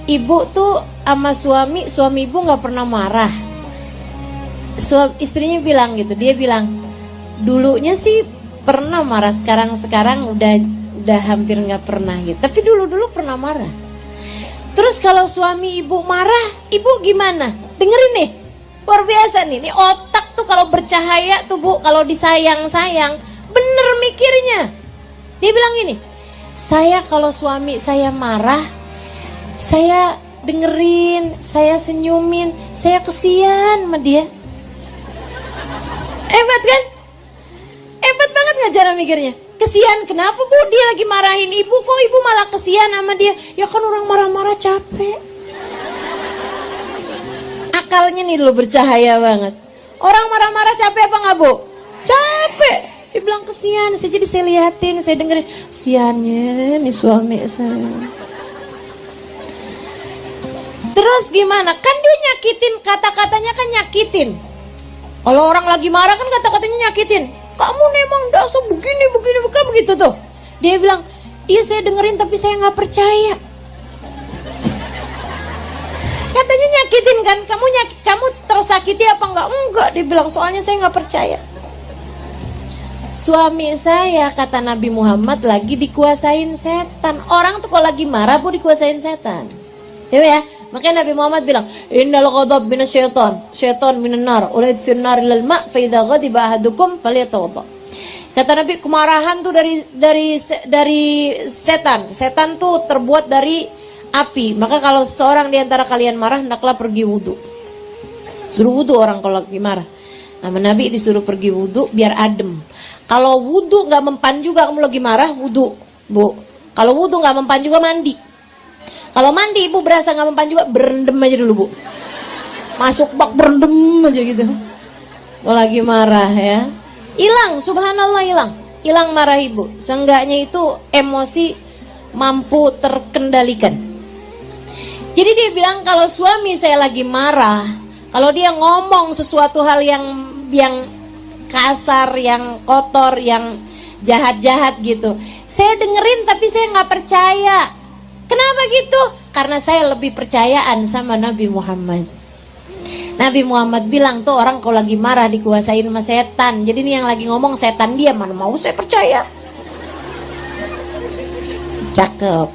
ibu tuh sama suami ibu gak pernah marah. Istrinya bilang gitu, dia bilang, dulunya sih pernah marah, sekarang udah hampir nggak pernah gitu. Tapi dulu pernah marah. Terus kalau suami ibu marah, ibu gimana? Dengerin nih, luar biasa nih. Ini otak tuh kalau bercahaya tuh Bu, kalau disayang-sayang, bener mikirnya. Dia bilang gini, saya kalau suami saya marah, saya dengerin, saya senyumin, saya kesian sama dia. Hebat kan? Hebat banget gak cara mikirnya? Kesian, kenapa Bu? Dia lagi marahin ibu, kok ibu malah kesian sama dia? Ya kan orang marah-marah capek. Akalnya nih dulu bercahaya banget. Orang marah-marah capek apa gak Bu? Capek. Dia bilang kesian, jadi saya liatin, saya dengerin. Kesiannya nih suami saya. Terus gimana? Kan dia nyakitin, kata-katanya kan nyakitin. Kalau orang lagi marah kan kata-katanya nyakitin. Kamu memang dasar begini bukan begitu tuh. Dia bilang, iya saya dengerin tapi saya nggak percaya. Katanya nyakitin kan, kamu tersakiti apa enggak? Enggak, dia bilang soalnya saya nggak percaya. Suami saya, kata Nabi Muhammad, lagi dikuasain setan. Orang tuh kalau lagi marah Bu dikuasain setan. Ya. Makanya Nabi Muhammad bilang, innal ghadab minasyaitan, syaitan minan nar, urid fir nar ilal ma' fa idza ghadiba ahadukum falyatawadda. Kata Nabi, kemarahan tuh dari setan. Setan tuh terbuat dari api. Maka kalau seorang di antara kalian marah, hendaklah pergi wudu. Suruh wudu orang kalau lagi marah. Nama Nabi disuruh pergi wudu biar adem. Kalau wudu enggak mempan juga kamu lagi marah, wudu, Bu. Kalau wudu enggak mempan juga mandi. Kalau mandi ibu berasa gak mempan juga, berendam aja dulu Bu. Masuk bak berendam aja gitu. Kalau lagi marah ya, hilang, subhanallah hilang. Hilang marah ibu. Seenggaknya itu emosi mampu terkendalikan. Jadi dia bilang kalau suami saya lagi marah, kalau dia ngomong sesuatu hal yang kasar, yang kotor, yang jahat-jahat gitu, saya dengerin tapi saya gak percaya. Kenapa gitu? Karena saya lebih percayaan sama Nabi Muhammad. Nabi Muhammad bilang tuh orang kalau lagi marah dikuasain sama setan. Jadi ini yang lagi ngomong setan dia, mana mau saya percaya. Cakep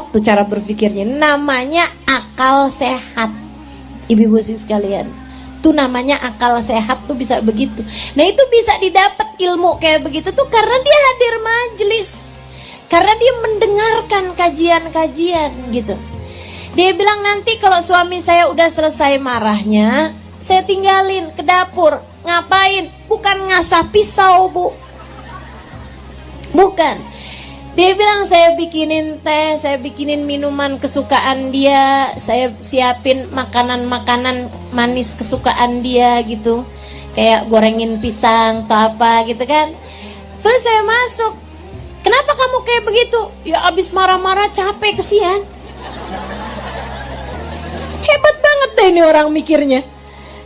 tuh cara berpikirnya. Namanya akal sehat. Ibu-ibu sekalian. Tuh namanya akal sehat tuh bisa begitu. Nah itu bisa didapat ilmu kayak begitu tuh karena dia hadir majelis. Karena dia mendengarkan kajian-kajian gitu. Dia bilang nanti kalau suami saya udah selesai marahnya, saya tinggalin ke dapur. Ngapain? Bukan ngasah pisau Bu. Bukan. Dia bilang saya bikinin teh, saya bikinin minuman kesukaan dia, saya siapin makanan-makanan manis kesukaan dia gitu. Kayak gorengin pisang atau apa gitu kan. Terus saya masuk. Kenapa kamu kayak begitu? Ya abis marah-marah capek kesian. Hebat banget deh ini orang mikirnya.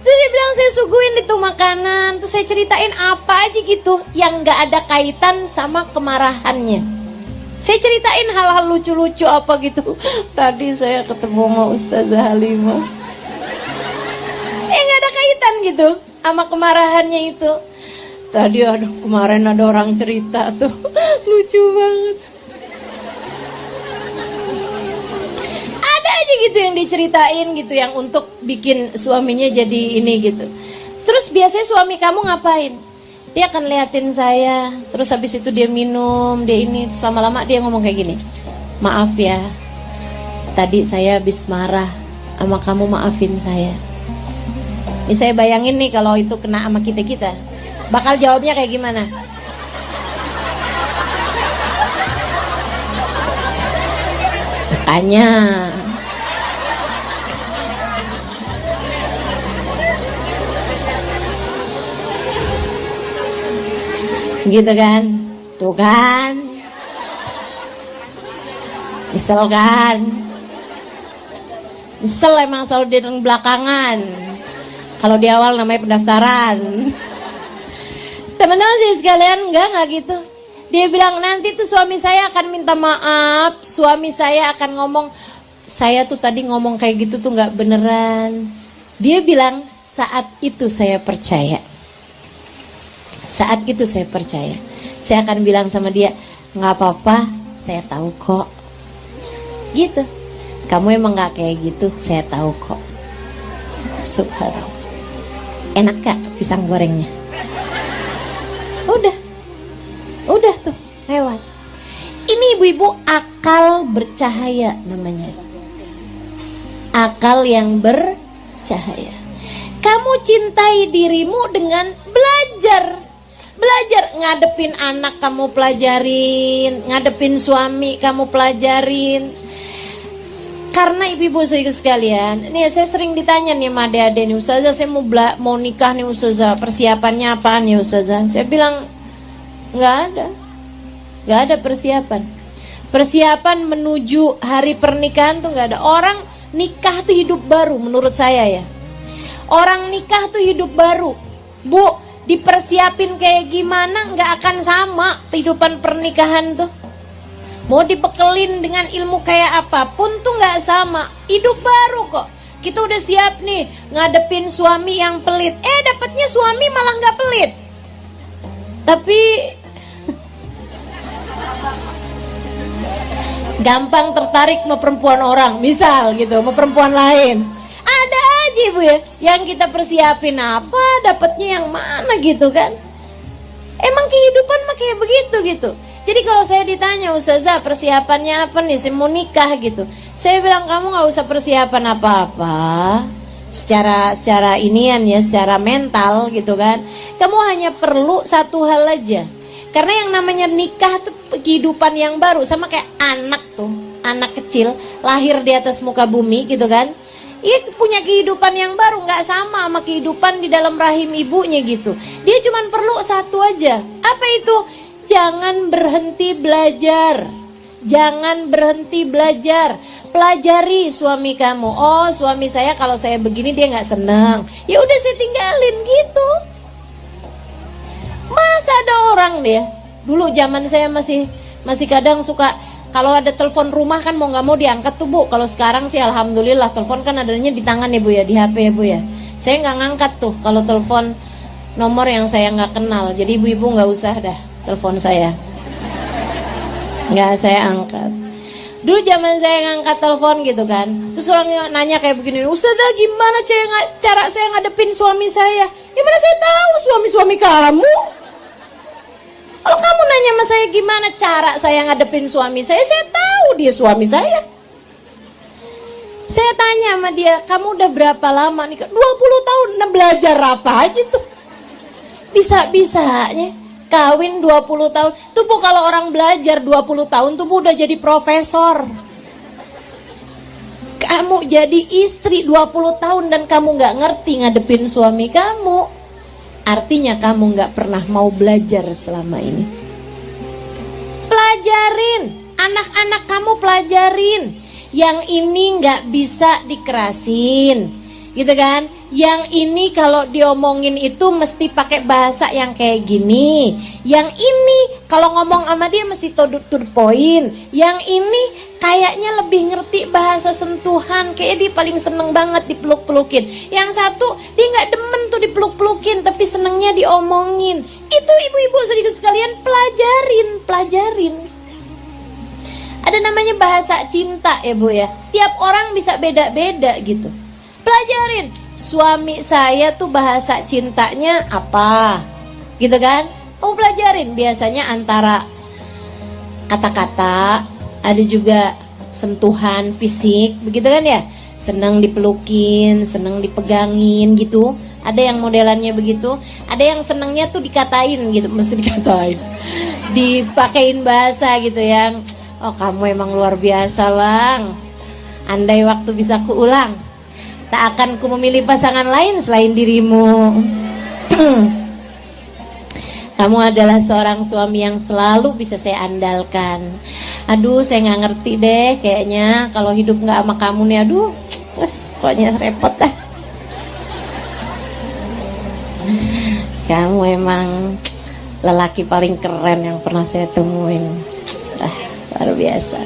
Terus dia bilang saya suguhin itu makanan, terus saya ceritain apa aja gitu yang gak ada kaitan sama kemarahannya. Saya ceritain hal-hal lucu-lucu apa gitu. Tadi saya ketemu sama Ustazah Halimah. Gak ada kaitan gitu sama kemarahannya itu. Tadi aduh kemarin ada orang cerita tuh lucu banget. Ada aja gitu yang diceritain gitu yang untuk bikin suaminya jadi ini gitu. Terus biasanya suami kamu ngapain? Dia akan liatin saya, terus habis itu dia minum, dia ini, lama-lama dia ngomong kayak gini. Maaf ya, tadi saya habis marah sama kamu, maafin saya. Ini saya bayangin nih kalau itu kena sama kita-kita. Bakal jawabnya kayak gimana? Makanya gitu kan? Tuh kan? Misal kan? Misal emang selalu datang belakangan. Kalau di awal namanya pendaftaran. Teman-teman sih sekalian, enggak gitu. Dia bilang nanti tuh suami saya akan minta maaf, suami saya akan ngomong, saya tuh tadi ngomong kayak gitu tuh nggak beneran. Dia bilang saat itu saya percaya. Saat itu saya percaya. Saya akan bilang sama dia, nggak apa-apa, saya tahu kok. Gitu. Kamu emang nggak kayak gitu, saya tahu kok. Subhanallah. Enak gak pisang gorengnya? Udah tuh lewat. Ini ibu-ibu akal bercahaya namanya. Akal yang bercahaya. Kamu cintai dirimu dengan belajar. Belajar ngadepin anak kamu pelajarin, ngadepin suami kamu pelajarin. Karena ibu-ibu sekalian, nih saya sering ditanya nih sama adik-adik nih, Ustazah saya mau nikah nih Ustazah, persiapannya apaan nih Ustazah? Saya bilang nggak ada persiapan. Persiapan menuju hari pernikahan tuh nggak ada. Orang nikah tuh hidup baru menurut saya ya. Orang nikah tuh hidup baru, Bu. Dipersiapin kayak gimana nggak akan sama kehidupan pernikahan tuh. Mau dibekelin dengan ilmu kayak apapun tuh nggak sama. Hidup baru kok. Kita udah siap nih ngadepin suami yang pelit. Dapatnya suami malah nggak pelit. Tapi gampang tertarik sama perempuan orang, misal gitu, sama perempuan lain. Ada aja ibu ya, yang kita persiapin apa, dapatnya yang mana gitu kan. Emang kehidupan mah kayak begitu gitu. Jadi kalau saya ditanya, Ustazah persiapannya apa nih, saya mau nikah gitu, saya bilang kamu gak usah persiapan apa-apa. Secara inian ya, secara mental gitu kan. Kamu hanya perlu satu hal aja. Karena yang namanya nikah tuh kehidupan yang baru. Sama kayak anak tuh, anak kecil lahir di atas muka bumi gitu kan. Ia punya kehidupan yang baru, gak sama sama kehidupan di dalam rahim ibunya gitu. Dia cuma perlu satu aja. Apa itu? Jangan berhenti belajar. Jangan berhenti belajar. Pelajari suami kamu. Oh, suami saya kalau saya begini dia gak senang. Ya udah saya tinggalin gitu. Masa ada orang deh. Dulu zaman saya masih kadang suka kalau ada telepon rumah kan mau nggak mau diangkat tuh Bu. Kalau sekarang sih alhamdulillah telepon kan adanya di tangan ya Bu ya, di HP ya Bu ya. Saya nggak ngangkat tuh kalau telepon nomor yang saya nggak kenal. Jadi ibu-ibu nggak usah dah telepon saya. Nggak saya angkat. Dulu zaman saya ngangkat telepon gitu kan. Terus orang nanya kayak begini, Ustazah gimana cara saya ngadepin suami saya? Gimana saya tahu suami kamu? Kalau kamu nanya sama saya gimana cara saya ngadepin suami saya tahu dia suami saya. Saya tanya sama dia, kamu udah berapa lama nih? 20 tahun. Nah belajar apa aja tuh? Bisa-bisanya kawin 20 tahun. Tuh Bu kalau orang belajar 20 tahun tuh Bu udah jadi profesor. Kamu jadi istri 20 tahun dan kamu gak ngerti ngadepin suami kamu, artinya kamu gak pernah mau belajar selama ini. Pelajarin, anak-anak kamu pelajarin. Yang ini gak bisa dikerasin, gitu kan. Yang ini kalau diomongin itu mesti pakai bahasa yang kayak gini. Yang ini kalau ngomong sama dia mesti to the point. Yang ini kayaknya lebih ngerti bahasa sentuhan, kayak dia paling seneng banget dipeluk-pelukin. Yang satu dia nggak demen tuh dipeluk-pelukin, tapi senengnya diomongin. Itu ibu-ibu sedikit sekalian pelajarin. Ada namanya bahasa cinta ya Bu ya. Tiap orang bisa beda-beda gitu. Pelajarin. Suami saya tuh bahasa cintanya apa? Gitu kan? Kamu pelajarin. Biasanya antara kata-kata, ada juga sentuhan fisik, begitu kan ya? Senang dipelukin, senang dipegangin gitu. Ada yang modelannya begitu. Ada yang senangnya tuh dikatain gitu, mesti dikatain. Dipakein bahasa gitu yang, oh kamu emang luar biasa Bang. Andai waktu bisa kuulang, tak akan ku memilih pasangan lain selain dirimu. Kamu adalah seorang suami yang selalu bisa saya andalkan. Aduh saya gak ngerti deh, kayaknya kalau hidup gak sama kamu nih, aduh terus pokoknya repot dah. Kamu emang lelaki paling keren yang pernah saya temuin. Luar biasa.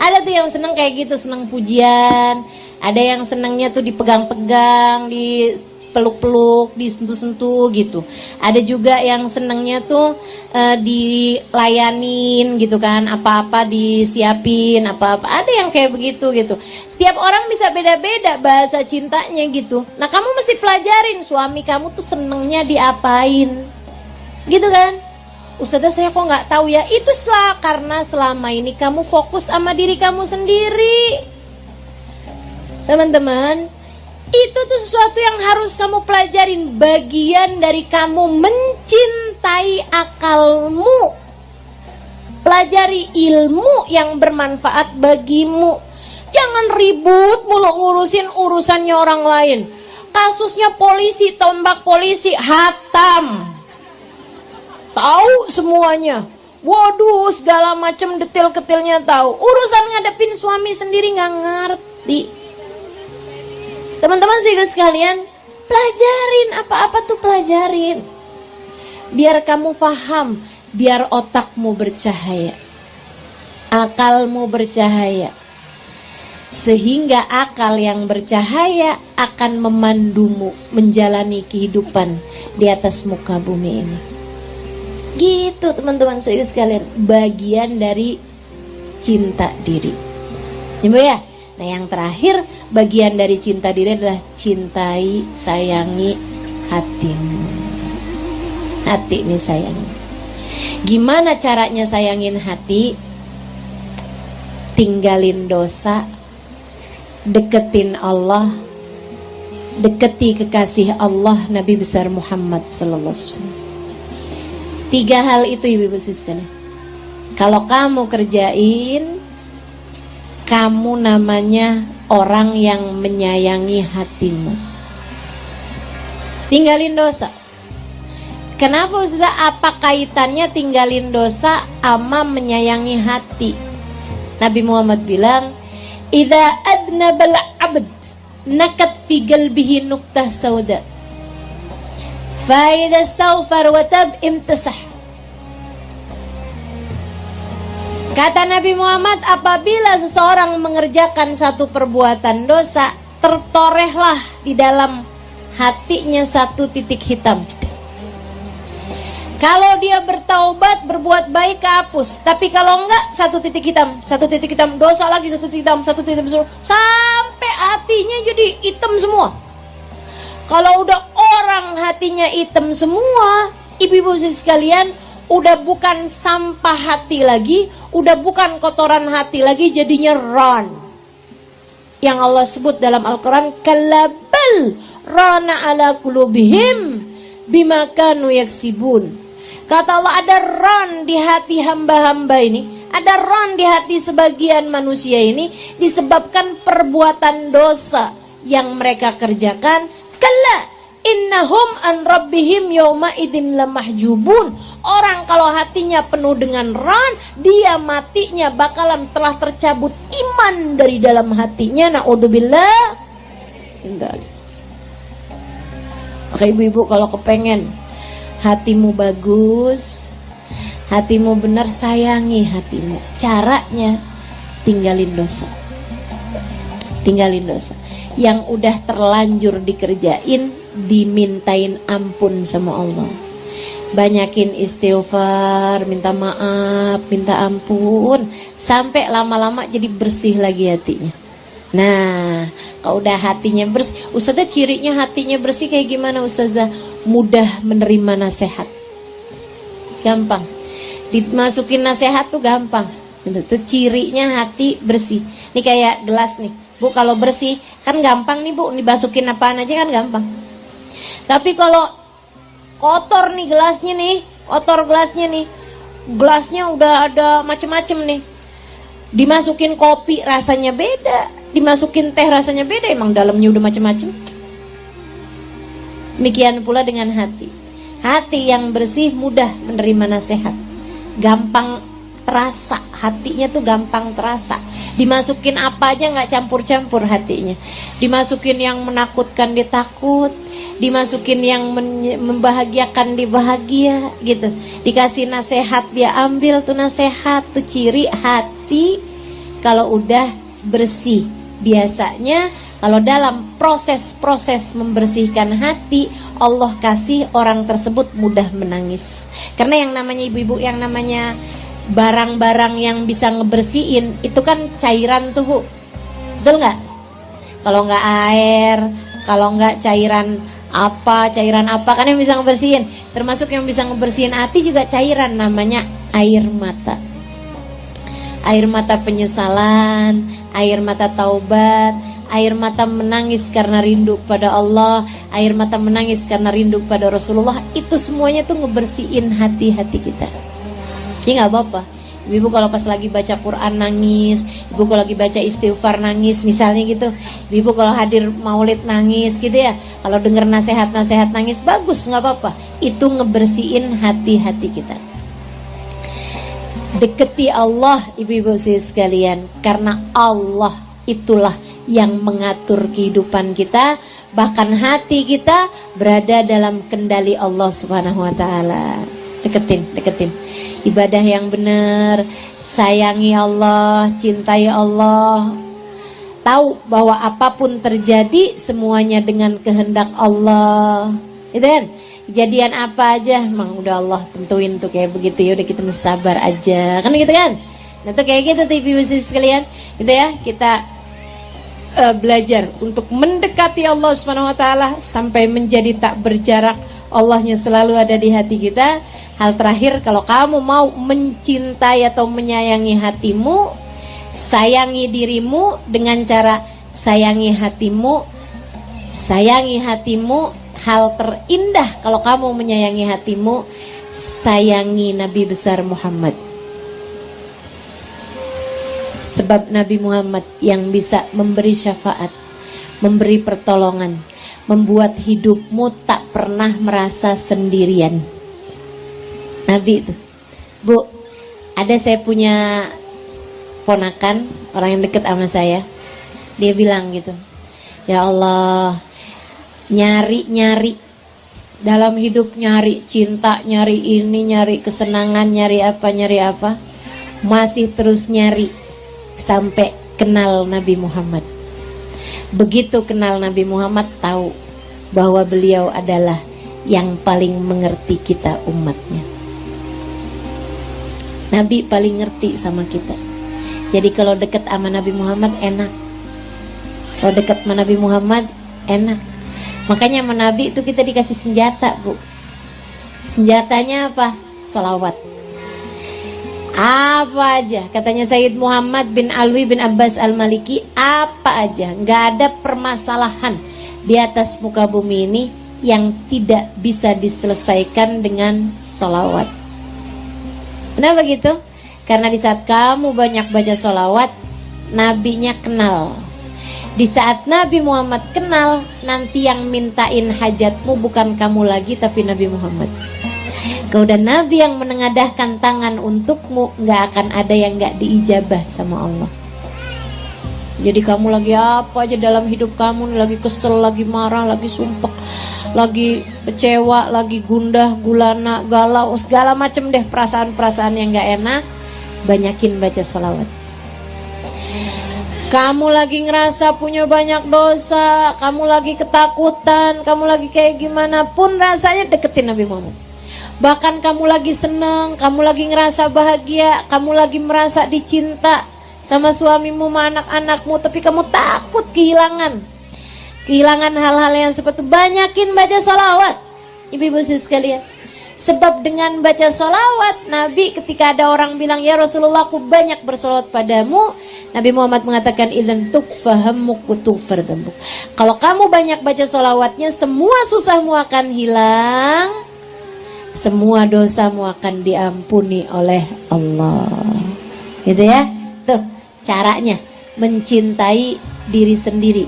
Ada tuh yang seneng kayak gitu, seneng pujian. Ada yang senengnya tuh dipegang-pegang, dipeluk-peluk, disentuh-sentuh gitu. Ada juga yang senengnya tuh dilayanin gitu kan, apa-apa disiapin, apa-apa. Ada yang kayak begitu gitu. Setiap orang bisa beda-beda bahasa cintanya gitu. Nah, kamu mesti pelajarin suami kamu tuh senengnya diapain, gitu kan? Ustazah, saya kok nggak tahu ya. Itu karena selama ini kamu fokus sama diri kamu sendiri. Teman-teman, itu tuh sesuatu yang harus kamu pelajarin. Bagian dari kamu mencintai akalmu. Pelajari ilmu yang bermanfaat bagimu. Jangan ribut mulu ngurusin urusannya orang lain. Kasusnya polisi, tombak polisi, hatam. Tahu semuanya. Waduh, segala macam detail-detailnya tahu. Urusan ngadepin suami sendiri nggak ngerti. Teman-teman sekalian, pelajarin apa-apa tuh pelajarin. Biar kamu paham, biar otakmu bercahaya. Akalmu bercahaya. Sehingga akal yang bercahaya akan memandumu menjalani kehidupan di atas muka bumi ini. Gitu teman-teman sekalian, bagian dari cinta diri. Ya, nah yang terakhir bagian dari cinta diri adalah cintai, sayangi hatimu. Hati ini sayangi. Gimana caranya sayangin hati? Tinggalin dosa, deketin Allah, deketi kekasih Allah Nabi besar Muhammad sallallahu alaihi wasallam. 3 hal itu ibu-ibu sekalian. Kalau kamu kerjain, kamu namanya orang yang menyayangi hatimu. Tinggalin dosa. Kenapa Ustaz? Apa kaitannya tinggalin dosa sama menyayangi hati? Nabi Muhammad bilang, "Idza adnabal 'abd nakat fi qalbihi nuqtah sauda. Fa idza astaghfar wa tab imtasah." Kata Nabi Muhammad, apabila seseorang mengerjakan satu perbuatan dosa, tertorehlah di dalam hatinya satu titik hitam. Kalau dia bertaubat, berbuat baik, kehapus. Tapi kalau enggak, satu titik hitam, dosa lagi, satu titik hitam, sampai hatinya jadi hitam semua. Kalau udah orang hatinya hitam semua, ibu-ibu sekalian, udah bukan sampah hati lagi, udah bukan kotoran hati lagi, jadinya ran. Yang Allah sebut dalam Al-Quran, kalabal rana ala kulubihim bima kanu yaksibun. Kata Allah, ada ran di hati hamba-hamba ini, ada ran di hati sebagian manusia ini, disebabkan perbuatan dosa yang mereka kerjakan. Kalla innahum an rabbihim yawma idin lamahjubun. Orang kalau hatinya penuh dengan ran, dia matinya bakalan telah tercabut iman dari dalam hatinya. Na'udzubillah. Oke ibu-ibu, kalau kepengen hatimu bagus, hatimu benar, sayangi hatimu. Caranya tinggalin dosa. Tinggalin dosa. Yang udah terlanjur dikerjain, dimintain ampun sama Allah. Banyakin istighfar, minta maaf, minta ampun, sampai lama-lama jadi bersih lagi hatinya. Nah, kalau udah hatinya bersih, Ustazah cirinya hatinya bersih kayak gimana Ustazah? Mudah menerima nasihat. Gampang. Dimasukin nasihat tuh gampang. Itu cirinya hati bersih. Ini kayak gelas nih. Bu, kalau bersih kan gampang nih Bu, dimasukin apaan aja kan gampang. Tapi kalau kotor nih gelasnya nih, kotor gelasnya nih, gelasnya udah ada macem-macem nih, dimasukin kopi rasanya beda, dimasukin teh rasanya beda, emang dalamnya udah macem-macem. Demikian pula dengan hati. Hati yang bersih mudah menerima nasihat, gampang terasa, hatinya tuh gampang terasa. Dimasukin apa aja nggak campur-campur hatinya. Dimasukin yang menakutkan dia takut, dimasukin yang membahagiakan dia bahagia gitu. Dikasih nasihat dia ambil tuh nasihat, tuh ciri hati kalau udah bersih. Biasanya kalau dalam proses-proses membersihkan hati, Allah kasih orang tersebut mudah menangis. Karena yang namanya ibu-ibu, yang namanya barang-barang yang bisa ngebersihin itu kan cairan tuh, Bu. Betul nggak? Kalau nggak air, kalau nggak cairan apa kan yang bisa ngebersihin. Termasuk yang bisa ngebersihin hati juga cairan, namanya air mata. Air mata penyesalan, air mata taubat, air mata menangis karena rindu pada Allah, air mata menangis karena rindu pada Rasulullah. Itu semuanya tuh ngebersihin hati-hati kita. Ya nggak apa-apa. Ibu kalau pas lagi baca Quran nangis, ibu kalau lagi baca istighfar nangis misalnya gitu. Ibu kalau hadir maulid nangis gitu ya. Kalau dengar nasihat-nasihat nangis, bagus, nggak apa-apa. Itu ngebersihin hati-hati kita. Deketi Allah, ibu-ibu sekalian, karena Allah itulah yang mengatur kehidupan kita. Bahkan hati kita berada dalam kendali Allah Subhanahu wa ta'ala. Deketin ibadah yang benar, sayangi Allah, cintai Allah, tahu bahwa apapun terjadi semuanya dengan kehendak Allah. Gitu kan? Kejadian apa aja emang udah Allah tentuin tuh kayak begitu, ya udah kita mesti sabar aja, kan gitu kan. Nah tuh kayak gitu tuh ibu-ibu sekalian, gitu ya. Kita belajar untuk mendekati Allah Subhanahu wa ta'ala sampai menjadi tak berjarak. Allahnya selalu ada di hati kita. Hal terakhir, kalau kamu mau mencintai atau menyayangi hatimu, sayangi dirimu dengan cara sayangi hatimu. Sayangi hatimu. Hal terindah kalau kamu menyayangi hatimu, sayangi Nabi besar Muhammad. Sebab Nabi Muhammad yang bisa memberi syafaat, memberi pertolongan, membuat hidupmu tak pernah merasa sendirian. Nabi itu, Bu, ada saya punya ponakan, orang yang dekat sama saya. Dia bilang gitu, ya Allah, nyari dalam hidup, nyari cinta, nyari ini, nyari kesenangan, nyari apa, masih terus nyari sampai kenal Nabi Muhammad. Begitu kenal Nabi Muhammad, tahu bahwa beliau adalah yang paling mengerti kita umatnya. Nabi paling ngerti sama kita. Jadi kalau dekat sama Nabi Muhammad enak. Kalau dekat sama Nabi Muhammad enak. Makanya sama Nabi itu kita dikasih senjata, Bu. Senjatanya apa? Salawat. Apa aja, katanya Sayyid Muhammad bin Alwi bin Abbas Al-Maliki, apa aja, nggak ada permasalahan di atas muka bumi ini yang tidak bisa diselesaikan dengan salawat. Kenapa gitu? Karena di saat kamu banyak baca salawat, Nabinya kenal. Di saat Nabi Muhammad kenal, nanti yang mintain hajatmu bukan kamu lagi, tapi Nabi Muhammad. Kau dan Nabi yang menengadahkan tangan untukmu, gak akan ada yang gak diijabah sama Allah. Jadi kamu lagi apa aja dalam hidup kamu, lagi kesel, lagi marah, lagi sumpek, lagi kecewa, lagi gundah, gulana, galau, segala macam deh perasaan-perasaan yang gak enak, banyakin baca salawat. Kamu lagi ngerasa punya banyak dosa, kamu lagi ketakutan, kamu lagi kayak gimana pun rasanya, deketin Nabi Muhammad. Bahkan kamu lagi seneng, kamu lagi ngerasa bahagia, kamu lagi merasa dicinta sama suamimu, sama anak-anakmu, tapi kamu takut kehilangan hal-hal yang seperti itu, banyakin baca salawat, ibu-ibu sekalian. Sebab dengan baca salawat, Nabi ketika ada orang bilang, ya Rasulullah, aku banyak bersalawat padamu, Nabi Muhammad mengatakan, idzan tukfahammuk kutufar dambuk. Kalau kamu banyak baca salawatnya, semua susahmu akan hilang, semua dosamu akan diampuni oleh Allah. Gitu ya. Tuh caranya mencintai diri sendiri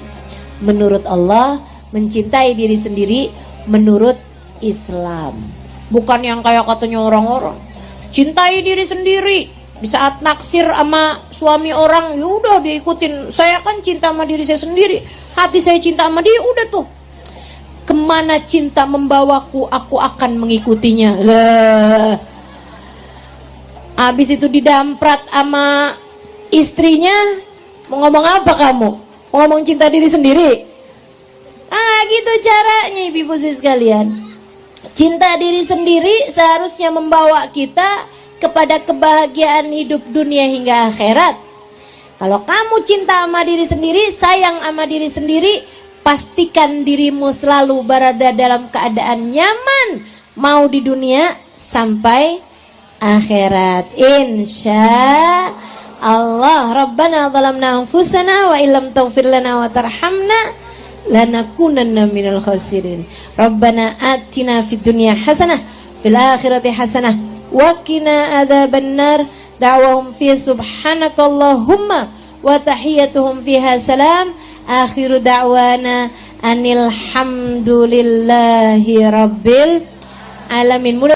menurut Allah, mencintai diri sendiri menurut Islam. Bukan yang kayak katanya orang-orang, cintai diri sendiri Di saat naksir sama suami orang, ya udah diikutin. Saya kan cinta sama diri saya sendiri, hati saya cinta sama dia, udah tuh. Kemana cinta membawaku, aku akan mengikutinya. Lah. Habis itu didamprat sama istrinya, mau ngomong apa kamu? Mau ngomong cinta diri sendiri? Gitu caranya ibu-ibu sekalian. Cinta diri sendiri seharusnya membawa kita kepada kebahagiaan hidup dunia hingga akhirat. Kalau kamu cinta sama diri sendiri, sayang sama diri sendiri, pastikan dirimu selalu berada dalam keadaan nyaman, mau di dunia sampai akhirat. Insya Allah. Rabbana zalamna anfusana wa illam taghfir lana wa tarhamna lanakunanna minal khasirin. Rabbana atina fid dunya hasanah fil akhirati hasanah wa qina adzabannar. Da'wahum fi subhanakallahumma wa tahiyyatuhum fiha salam. Akhiru da'wana anil hamdulillahi rabbil alamin.